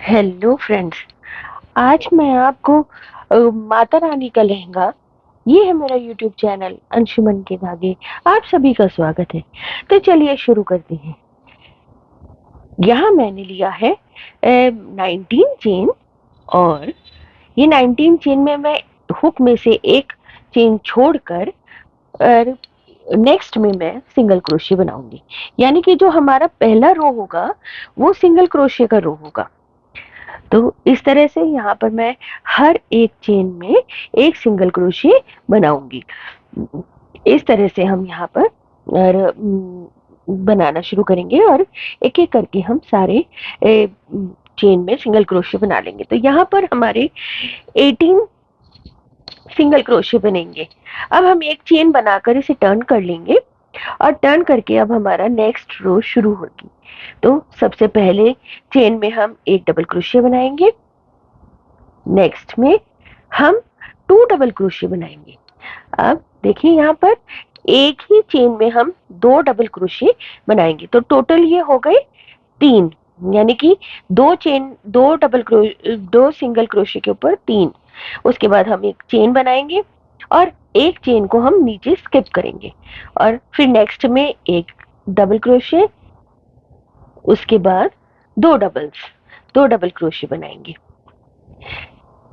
Hello friends. आज मैं आपको माता रानी का लहंगा, ये है मेरा यूट्यूब चैनल अंशुमन के धागे। आप सभी का स्वागत है। तो चलिए शुरू करते हैं। यहाँ मैंने लिया है 19 चेन, और ये 19 चेन में मैं हुक में से एक चेन छोड़कर और नेक्स्ट में मैं सिंगल क्रोशिया बनाऊंगी। यानी कि जो हमारा पहला रो होगा वो सिंगल क्रोशिया का रो होगा। तो इस तरह से यहाँ पर मैं हर एक चेन में एक सिंगल क्रोशिया बनाऊंगी। इस तरह से हम यहाँ पर बनाना शुरू करेंगे और एक एक करके हम सारे चेन में सिंगल क्रोशिया बना लेंगे। तो यहाँ पर हमारे 18 सिंगल क्रोशिया बनेंगे। अब हम एक चेन बनाकर इसे टर्न कर लेंगे और टर्न करके अब हमारा नेक्स्ट रो शुरू होगी। तो सबसे पहले चेन में हम एक डबल क्रोशिया बनाएंगे, नेक्स्ट में हम 2 डबल क्रोशिया बनाएंगे। अब देखिए यहाँ पर एक ही चेन में हम 2 डबल क्रोशिया बनाएंगे, तो टोटल ये हो गए 3। यानी कि 2 चेन, 2 सिंगल क्रोशिया के ऊपर 3। उसके बाद हम एक चेन बनाएंगे और एक चेन को हम नीचे स्किप करेंगे और फिर नेक्स्ट में एक डबल क्रोशिया, उसके बाद 2 डबल क्रोशिया बनाएंगे।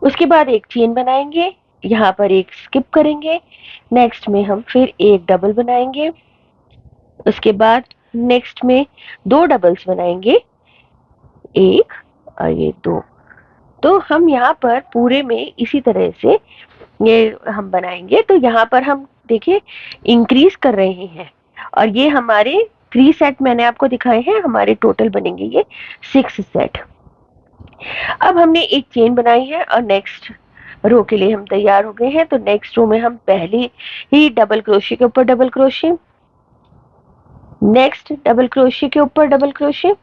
उसके बाद एक चेन बनाएंगे, यहाँ पर एक स्किप करेंगे, नेक्स्ट में हम फिर एक डबल बनाएंगे, उसके बाद नेक्स्ट में 2 डबल्स बनाएंगे, एक और ये 2। तो हम यहाँ पर पूरे में इसी तरह से ये हम बनाएंगे। तो यहाँ पर हम देखिए इंक्रीज कर रहे हैं और ये हमारे 3 सेट मैंने आपको दिखाए हैं, हमारे टोटल बनेंगे ये 6 सेट। अब हमने एक चेन बनाई है और नेक्स्ट रो के लिए हम तैयार हो गए हैं। तो नेक्स्ट रो में हम पहले ही डबल क्रोशिया के ऊपर double crochet, next double crochet के ऊपर डबल क्रोशिया,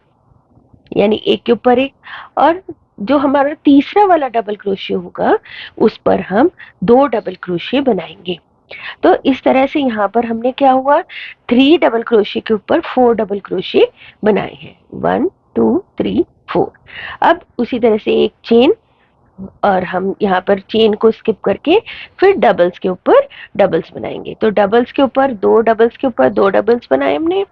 यानी एक के ऊपर एक, और जो हमारा तीसरा वाला डबल क्रोशिया होगा उस पर हम 2 डबल क्रोशिया बनाएंगे। तो इस तरह से यहाँ पर हमने क्या हुआ, 3 डबल क्रोशिया के ऊपर 4 डबल क्रोशिया बनाए हैं। 1 2 3 4। अब उसी तरह से एक चेन, और हम यहाँ पर चेन को स्किप करके फिर डबल्स के ऊपर डबल्स बनाएंगे। तो डबल्स के ऊपर 2 डबल्स के ऊपर 2 डबल्स बनाए हमने,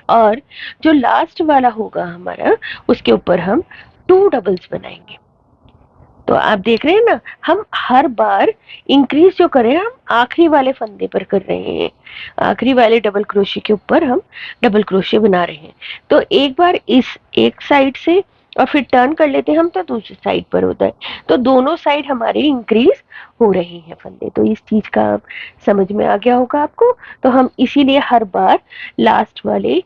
और जो लास्ट वाला होगा हमारा उसके ऊपर हम 2 डबल्स बनाएंगे। तो आप देख रहे हैं ना, हम हर बार इंक्रीज जो करें हम आखिरी वाले फंदे पर कर रहे हैं, आखिरी वाले डबल क्रोशिया के ऊपर हम डबल क्रोशिया बना रहे हैं। तो एक बार इस एक साइड से और फिर टर्न कर लेते हैं हम, तो दूसरी साइड पर होता है। तो दोनों साइड हमारे इंक्रीज हो रहे हैं फंदे। तो इस चीज का समझ में आ गया होगा आपको। तो हम इसीलिए हर बार लास्ट वाले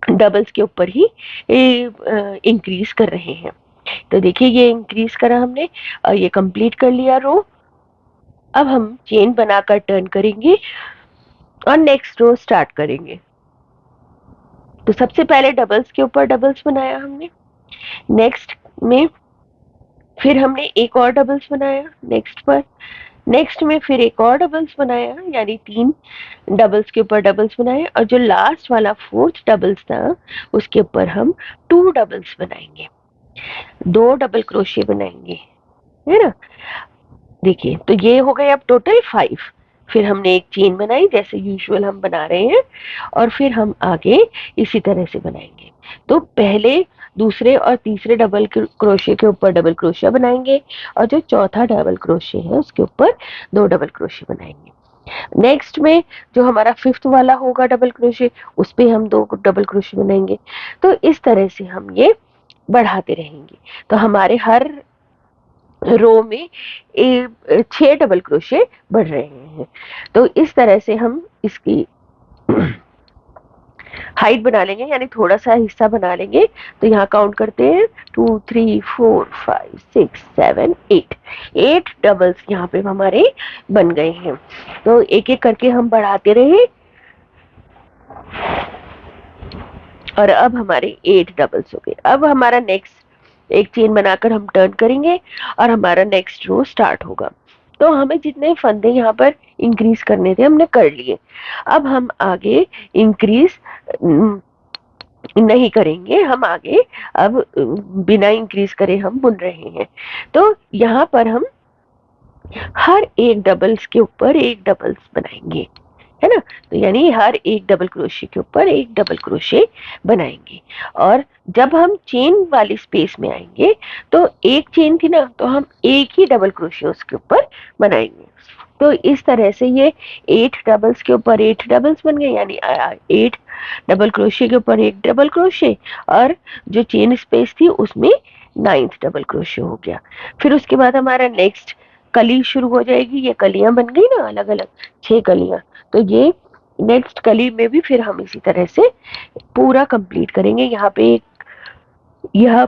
डबल्स के ऊपर ही इंक्रीज कर रहे हैं। तो देखिए ये इंक्रीज करा हमने और ये कंप्लीट कर लिया रो। अब हम चेन बनाकर टर्न करेंगे और नेक्स्ट रो स्टार्ट करेंगे। तो सबसे पहले डबल्स के ऊपर डबल्स बनाया हमने, नेक्स्ट में फिर हमने एक और डबल्स बनाया नेक्स्ट पर, नेक्स्ट में फिर एक और डबल्स बनाया, यानी 3 डबल्स के ऊपर डबल्स बनाए, और जो लास्ट वाला 4th डबल्स था उसके ऊपर हम 2 डबल्स बनाएंगे, 2 डबल क्रोशिया बनाएंगे, है ना। देखिए तो ये हो गए अब टोटल 5। फिर हमने एक चेन बनाई जैसे यूजुअल हम बना रहे हैं, और फिर हम आगे इसी तरह से बनाएंगे। तो पहले दूसरे और तीसरे डबल क्रोशिया के ऊपर डबल क्रोशिया बनाएंगे, और जो चौथा डबल क्रोशिया है उसके ऊपर 2 डबल क्रोशिया बनाएंगे। नेक्स्ट में जो हमारा 5th वाला होगा डबल क्रोशिया, उस पे हम 2 डबल क्रोशिया बनाएंगे। तो इस तरह से हम ये बढ़ाते रहेंगे। तो हमारे हर रो में 6 डबल क्रोशिया बढ़ रहे हैं। तो इस तरह से हम इसकी हाइट बना लेंगे, यानी थोड़ा सा हिस्सा बना लेंगे। तो यहाँ काउंट करते हैं 2 3 4 5 6 7 8, 8 डबल्स यहाँ पे हमारे बन गए हैं। तो एक एक करके हम बढ़ाते रहे, और अब हमारे 8 डबल्स हो गए। अब हमारा नेक्स्ट एक चेन बनाकर हम टर्न करेंगे और हमारा नेक्स्ट रो स्टार्ट होगा। तो हमें जितने फंदे यहाँ पर इंक्रीज करने थे हमने कर लिए। अब हम आगे इंक्रीज नहीं करेंगे हम आगे। अब बिना इंक्रीज करे हम बुन रहे हैं, तो यहाँ पर हम हर एक डबल्स के ऊपर एक डबल्स बनाएंगे, है ना। तो यानी हर एक डबल क्रोशे के ऊपर एक डबल क्रोशे बनाएंगे। और जब हम चेन वाली स्पेस में आएंगे तो एक चेन थी ना, तो हम एक ही डबल क्रोशे उसके ऊपर बनाएंगे। तो इस तरह से ये 8 डबल्स के ऊपर 8 डबल्स बन गए, यानी 8 डबल क्रोशे के ऊपर एक डबल क्रोशे, और जो चेन स्पेस थी उसमें 9th डबल क्रोशे हो गया। फिर उसके बाद हमारा नेक्स्ट कली शुरू हो जाएगी। ये कलियां बन गई ना, अलग अलग 6 कलियां। तो ये नेक्स्ट कली में भी फिर हम इसी तरह से पूरा कंप्लीट करेंगे। यहाँ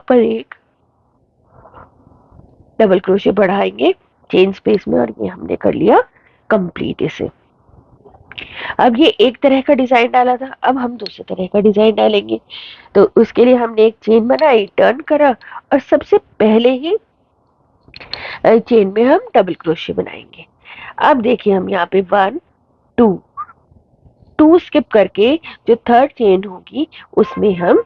पर एक डबल क्रोशे बढ़ाएंगे चेन स्पेस में, और ये हमने कर लिया कंप्लीट इसे। अब ये एक तरह का डिजाइन डाला था, अब हम दूसरे तरह का डिजाइन डालेंगे। तो उसके लिए हमने एक चेन बनाई, टर्न करा, और सबसे पहले ही चेन में हम डबल क्रोशे बनाएंगे। अब देखिए हम यहाँ पे 1 2 2 स्किप करके जो थर्ड चेन होगी उसमें हम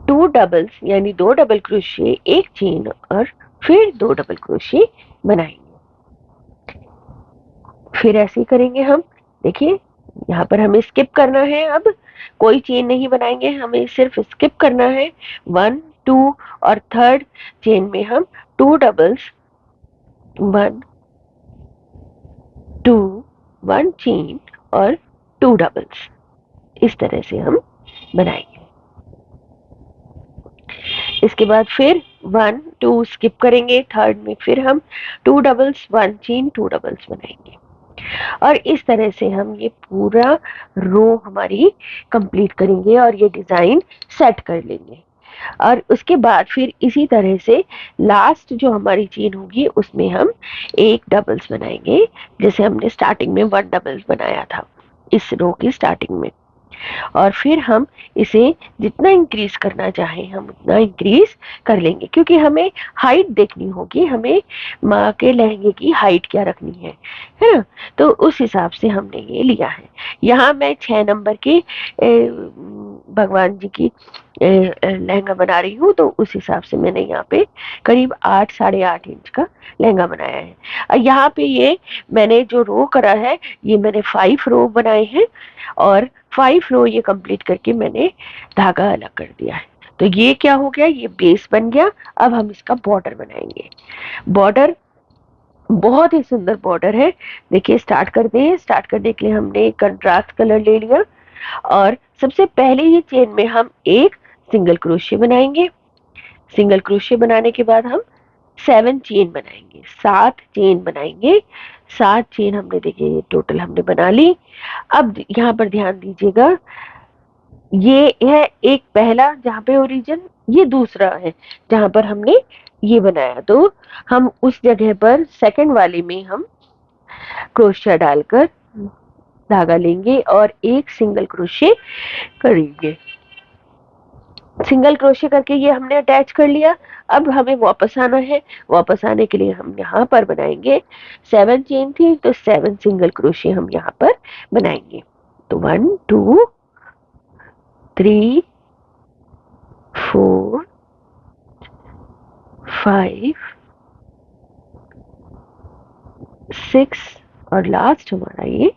2 डबल्स यानी 2 डबल क्रोशे, एक चेन, और फिर 2 डबल क्रोशे बनाएंगे। फिर ऐसे ही करेंगे हम। देखिए यहाँ पर हमें स्किप करना है, अब कोई चेन नहीं बनाएंगे, हमें सिर्फ स्किप करना है 1 2, और थर्ड चेन में हम 2 डबल्स, 1 2, 1 चेन और 2 डबल्स, इस तरह से हम बनाएंगे। इसके बाद फिर 1 2 स्किप करेंगे, थर्ड में फिर हम 2 डबल्स, 1 चेन, 2 डबल्स बनाएंगे। और इस तरह से हम ये पूरा रो हमारी कंप्लीट करेंगे और ये डिजाइन सेट कर लेंगे। और उसके बाद फिर इसी तरह से लास्ट जो हमारी चेन होगी उसमें हम एक डबल्स बनाएंगे, जैसे हमने स्टार्टिंग में 1 डबल्स बनाया था इस रो की स्टार्टिंग में। और फिर हम इसे जितना इंक्रीज करना चाहें हम उतना इंक्रीज कर लेंगे, क्योंकि हमें हाइट देखनी होगी, हमें माँ के लहंगे की हाइट क्या रखनी है ना। तो उस हिसाब से हमने ये लिया है। यहाँ मैं 6 नंबर की भगवान जी की लहंगा बना रही हूँ, तो उस हिसाब से मैंने यहाँ पे करीब 8 साढ़े 8 इंच का लहंगा बनाया है। यहाँ पे ये मैंने जो रो करा है, ये मैंने 5 रो बनाए हैं, और 5 रो ये कंप्लीट करके मैंने धागा अलग कर दिया है। तो ये क्या हो गया, ये बेस बन गया। अब हम इसका बॉर्डर बनाएंगे। बॉर्डर बहुत ही सुंदर बॉर्डर है। देखिए स्टार्ट करते हैं। स्टार्ट करने के लिए हमने कंट्रास्ट कलर ले लिया, और सबसे पहले ही चेन में हम एक सिंगल क्रोशे बनाएंगे। सिंगल क्रोशे बनाने के बाद हम 7 चेन बनाएंगे, 7 चेन बनाएंगे। 7 चेन हमने, देखिए ये टोटल हमने बना ली। अब यहाँ पर ध्यान दीजिएगा, ये है एक पहला जहाँ पे ओरिजिन, ये दूसरा है जहाँ पर हमने ये बनाया। तो हम उस जगह पर सेकंड वाले में हम क्रोशिया डालकर धागा लेंगे और एक सिंगल क्रोशे करेंगे। सिंगल क्रोशे करके ये हमने अटैच कर लिया। अब हमें वापस आना है। वापस आने के लिए हम यहाँ पर बनाएंगे, 7 चेन थी तो 7 सिंगल क्रोशे हम यहाँ पर बनाएंगे। तो 1 2 3 4 5 6 और लास्ट हमारा ये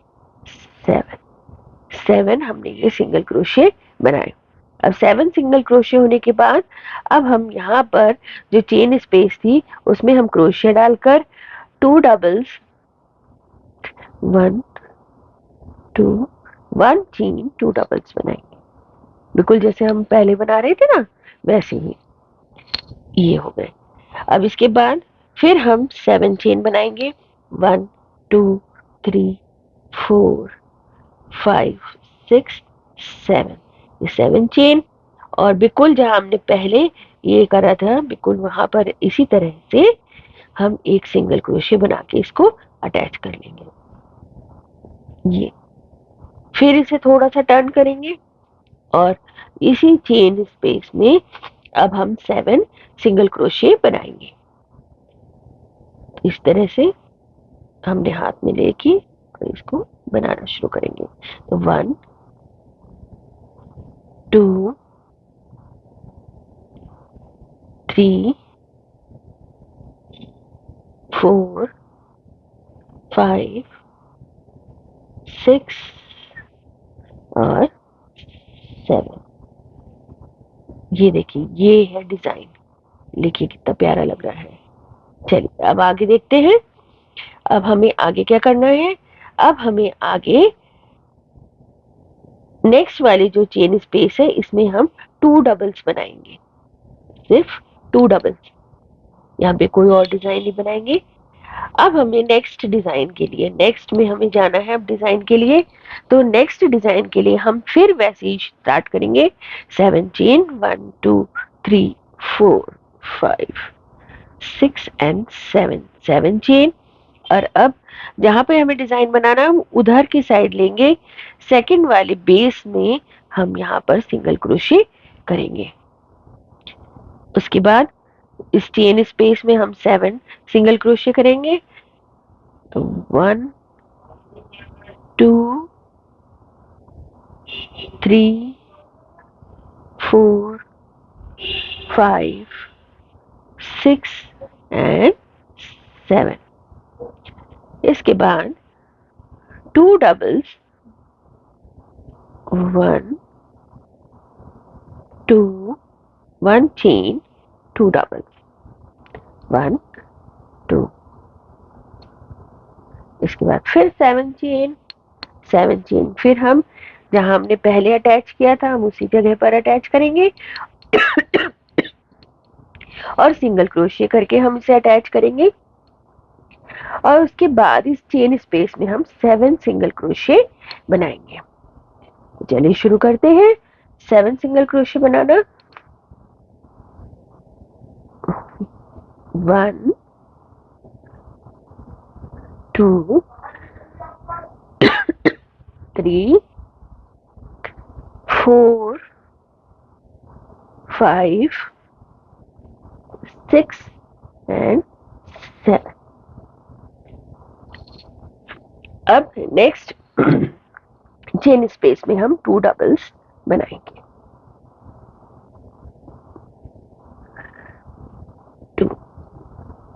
7 हमने ये सिंगल क्रोशे बनाए। अब 7 सिंगल क्रोशे होने के बाद अब हम यहाँ पर जो चेन स्पेस थी उसमें हम क्रोशे डालकर 2 डबल्स, 1 2, 1 चेन, 2 डबल्स बनाएंगे, बिल्कुल जैसे हम पहले बना रहे थे ना वैसे ही ये हो गए। अब इसके बाद फिर हम 7 चेन बनाएंगे, 1 2 3 4 5 6 7, ये 7 चेन। और बिल्कुल जहां हमने पहले ये करा था बिल्कुल वहां पर इसी तरह से हम एक सिंगल क्रोशे बना के इसको अटैच कर लेंगे। ये फिर इसे थोड़ा सा टर्न करेंगे और इसी चेन स्पेस में अब हम 7 सिंगल क्रोशे बनाएंगे। इस तरह से हमने हाथ में लेके और इसको बनाना शुरू करेंगे। तो 1 2 3 4 5 6 और 7। ये देखिए, ये है डिजाइन। देखिए कितना प्यारा लग रहा है। चलिए अब आगे देखते हैं। अब हमें आगे क्या करना है? अब हमें आगे नेक्स्ट वाली जो चेन स्पेस है इसमें हम 2 डबल्स बनाएंगे, सिर्फ 2 डबल्स। यहाँ पे कोई और डिजाइन नहीं बनाएंगे। अब हमें नेक्स्ट डिजाइन के लिए, नेक्स्ट में हमें जाना है अब डिजाइन के लिए। तो नेक्स्ट डिजाइन के लिए हम फिर वैसे ही स्टार्ट करेंगे। 7 चेन, 1 2 3 4 5 6 एंड 7, 7 चेन। और अब जहां पे हमें डिजाइन बनाना है उधर की साइड लेंगे, सेकंड वाले बेस में हम यहाँ पर सिंगल क्रोशे करेंगे। उसके बाद इस चेन स्पेस में हम 7 सिंगल क्रोशे करेंगे। तो 1 2 3 4 5 6 एंड 7। इसके बाद 2 डबल्स, 1 2 1 चेन, 2 डबल्स, 1 2। इसके बाद फिर 7 चेन, 7 चेन फिर हम जहां हमने पहले अटैच किया था हम उसी जगह पर अटैच करेंगे और सिंगल क्रोशिया करके हम इसे अटैच करेंगे। और उसके बाद इस चेन स्पेस में हम 7 सिंगल क्रोशिया बनाएंगे। चलिए शुरू करते हैं 7 सिंगल क्रोशिया बनाना। 1 2 3 4 5 6 एंड 7। अब नेक्स्ट चेन स्पेस में हम 2 डबल्स बनाएंगे। 2।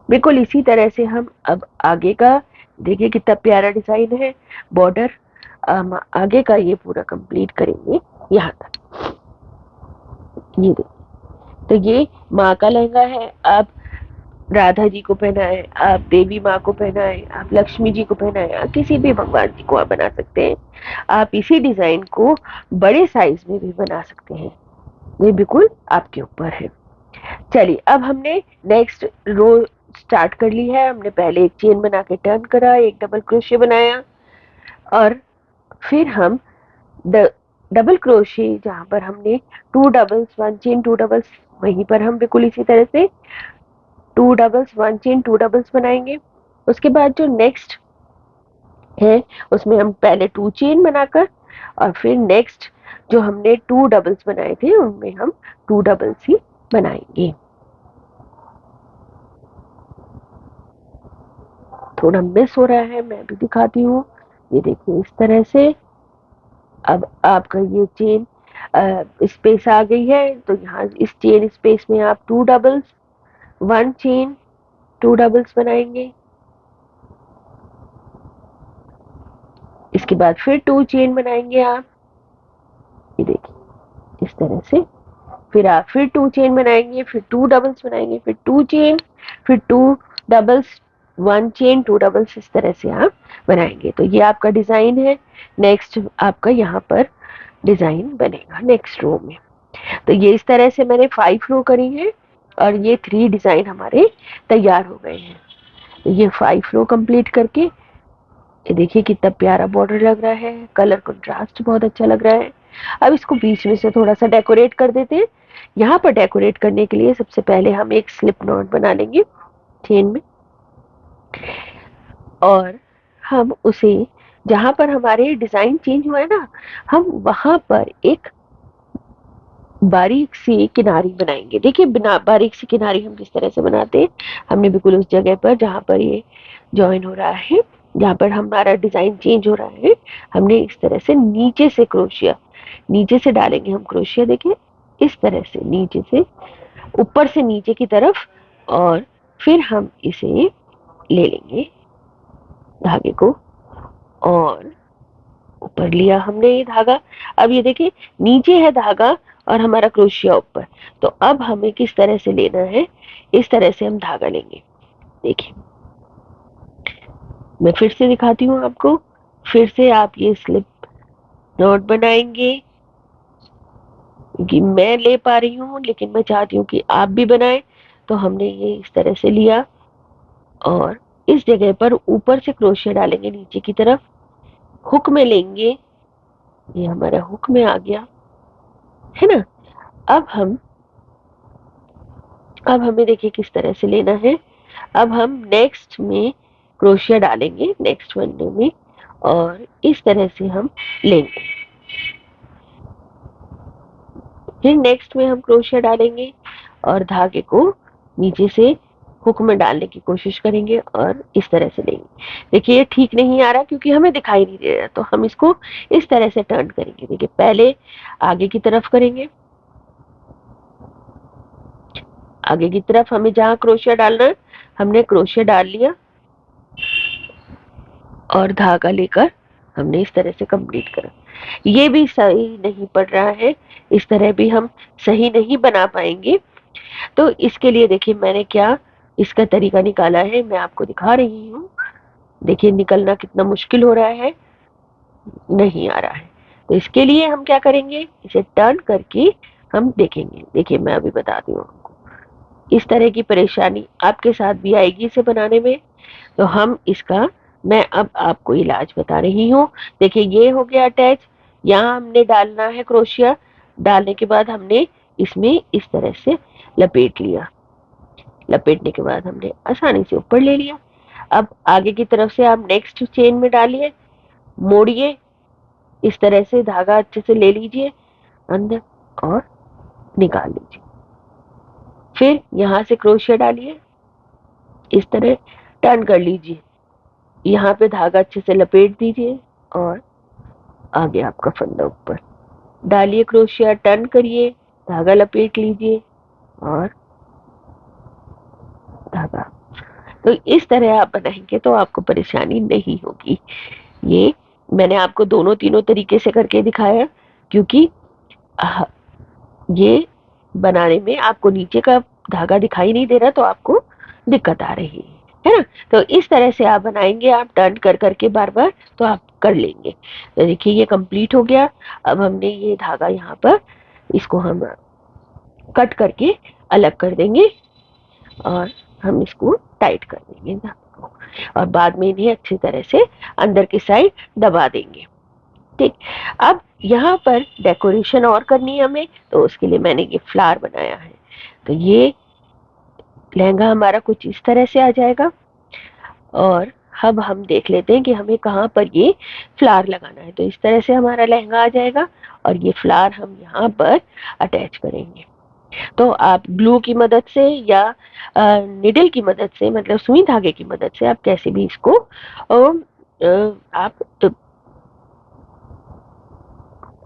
बिल्कुल इसी तरह से हम अब आगे का, देखिए कितना प्यारा डिजाइन है। बॉर्डर आगे का ये पूरा कंप्लीट करेंगे यहाँ तक। ये देखिए, तो ये माँ का लहंगा है। आप राधा जी को पहनाए, आप देवी माँ को पहनाए, आप लक्ष्मी जी को पहनाए, आप किसी भी भगवान जी को आप बना सकते हैं। आप इसी डिजाइन को बड़े साइज में भी बना सकते हैं, ये बिल्कुल आपके ऊपर है। चलिए अब हमने नेक्स्ट रो स्टार्ट कर ली है। हमने पहले एक चेन बना के टर्न करा, एक डबल क्रोशे बनाया और फिर हम डबल क्रोशे जहां पर हमने 2 डबल्स 1 चेन 2 डबल्स, वहीं पर हम बिल्कुल इसी तरह से 2 डबल्स 1 चेन 2 डबल्स बनाएंगे। उसके बाद जो नेक्स्ट है उसमें हम पहले 2 चेन बनाकर और फिर नेक्स्ट जो हमने 2 डबल्स बनाए थे उनमें हम 2 डबल्स ही बनाएंगे। थोड़ा मिस हो रहा है, मैं भी दिखाती हूँ। ये देखिए इस तरह से अब आपका ये चेन स्पेस आ गई है। तो यहाँ इस चेन स्पेस में आप 2 डबल्स 1 चेन 2 डबल्स बनाएंगे। इसके बाद फिर 2 चेन बनाएंगे आप, ये देखिए इस तरह से। फिर आप फिर 2 चेन बनाएंगे, फिर 2 डबल्स बनाएंगे, फिर 2 चेन, फिर 2 डबल्स 1 चेन 2 डबल्स, इस तरह से आप बनाएंगे। तो ये आपका डिजाइन है। नेक्स्ट आपका यहाँ पर डिजाइन बनेगा नेक्स्ट रो में। तो ये इस तरह से मैंने 5 रो करी है और ये 3 डिजाइन हमारे तैयार हो गए हैं। तो ये 5 रो कंप्लीट करके ये देखिए कितना प्यारा बॉर्डर लग रहा है, कलर कंट्रास्ट बहुत अच्छा लग रहा है। अब इसको बीच में से थोड़ा सा डेकोरेट कर देते हैं। यहाँ पर डेकोरेट करने के लिए सबसे पहले हम एक स्लिप नॉट बना लेंगे चेन में और हम उसे जहां पर हमारे डिजाइन चेंज हुआ है ना, हम वहां पर एक बारीक सी किनारी बनाएंगे। देखिए बिना बारीक सी किनारी हम जिस तरह से बनाते हैं, हमने बिल्कुल उस जगह पर जहां पर ये ज्वाइन हो रहा है, जहां पर हमारा डिजाइन चेंज हो रहा है, हमने इस तरह से नीचे से क्रोशिया नीचे से डालेंगे हम क्रोशिया, देखिए इस तरह से नीचे से, ऊपर से नीचे की तरफ, और फिर हम इसे ले लेंगे धागे को, और ऊपर लिया हमने ये धागा। अब ये देखिए नीचे है धागा और हमारा क्रोशिया ऊपर, तो अब हमें किस तरह से लेना है, इस तरह से हम धागा लेंगे। देखिए मैं फिर से दिखाती हूँ आपको, फिर से आप ये स्लिप नॉट बनाएंगे, क्योंकि मैं ले पा रही हूँ लेकिन मैं चाहती हूँ कि आप भी बनाएं। तो हमने ये इस तरह से लिया, और इस जगह पर ऊपर से क्रोशिया डालेंगे नीचे की तरफ, हुक में लेंगे, ये हमारा हुक में आ गया है ना। अब हमें देखिए किस तरह से लेना है। अब हम नेक्स्ट में क्रोशिया डालेंगे, नेक्स्ट वनडे में, और इस तरह से हम लेंगे। फिर नेक्स्ट में हम क्रोशिया डालेंगे और धागे को नीचे से हुक में डालने की कोशिश करेंगे और इस तरह से लेंगे। देखिए ये ठीक नहीं आ रहा क्योंकि हमें दिखाई नहीं दे रहा, तो हम इसको इस तरह से टर्न करेंगे। देखिए पहले आगे की तरफ करेंगे, आगे की तरफ हमें जहां क्रोशिया डालना है हमने क्रोशिया डाल लिया, और धागा लेकर हमने इस तरह से कंप्लीट करा। ये भी सही नहीं पड़ रहा है, इस तरह भी हम सही नहीं बना पाएंगे। तो इसके लिए देखिए मैंने क्या इसका तरीका निकाला है, मैं आपको दिखा रही हूँ। देखिए निकलना कितना मुश्किल हो रहा है, नहीं आ रहा है। तो इसके लिए हम क्या करेंगे, इसे टर्न करके हम देखेंगे। देखिए मैं अभी बताती हूँ आपको, इस तरह की परेशानी आपके साथ भी आएगी इसे बनाने में। तो हम इसका, मैं अब आपको इलाज बता रही हूँ। देखिए ये हो गया अटैच, यहाँ हमने डालना है क्रोशिया, डालने के बाद हमने इसमें इस तरह से लपेट लिया, लपेटने के बाद हमने आसानी से ऊपर ले लिया। अब आगे की तरफ से आप नेक्स्ट चेन में डालिए, मोड़िए, इस तरह से धागा अच्छे से ले लीजिए अंदर और निकाल लीजिए। फिर यहाँ से क्रोशिया डालिए, इस तरह टर्न कर लीजिए, यहाँ पे धागा अच्छे से लपेट दीजिए और आ गया आपका फंदा ऊपर। डालिए क्रोशिया, टर्न करिए, धागा लपेट लीजिए और धागा। तो इस तरह आप बनाएंगे तो आपको परेशानी नहीं होगी। ये मैंने आपको दोनों तीनों तरीके से करके दिखाया, क्योंकि ये बनाने में आपको नीचे का धागा दिखाई नहीं दे रहा, तो आपको दिक्कत आ रही है ना। तो इस तरह से आप बनाएंगे, आप टर्न कर करके बार बार, तो आप कर लेंगे। तो देखिए ये कंप्लीट हो गया। अब हमने ये धागा यहाँ पर, इसको हम कट करके अलग कर देंगे और हम इसको टाइट कर देंगे धागे को, और बाद में इन्हें अच्छी तरह से अंदर की साइड दबा देंगे। ठीक, अब यहाँ पर डेकोरेशन और करनी है हमें, तो उसके लिए मैंने ये फ्लावर बनाया है। तो ये लहंगा हमारा कुछ इस तरह से आ जाएगा, और अब हम देख लेते हैं कि हमें कहाँ पर ये फ्लावर लगाना है। तो इस तरह से हमारा लहंगा आ जाएगा, और ये फ्लावर हम यहाँ पर अटैच करेंगे। तो आप ग्लू की मदद से या निडल की मदद से, मतलब सुई धागे की मदद से, आप कैसे भी इसको आप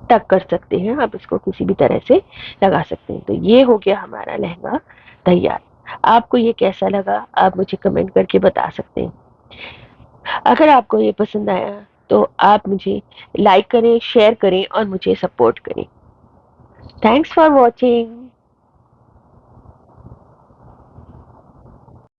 टक कर सकते हैं, आप इसको किसी भी तरह से लगा सकते हैं। तो ये हो गया हमारा लहंगा तैयार। आपको ये कैसा लगा आप मुझे कमेंट करके बता सकते हैं। अगर आपको ये पसंद आया तो आप मुझे लाइक करें, शेयर करें और मुझे सपोर्ट करें। Thanks for watching.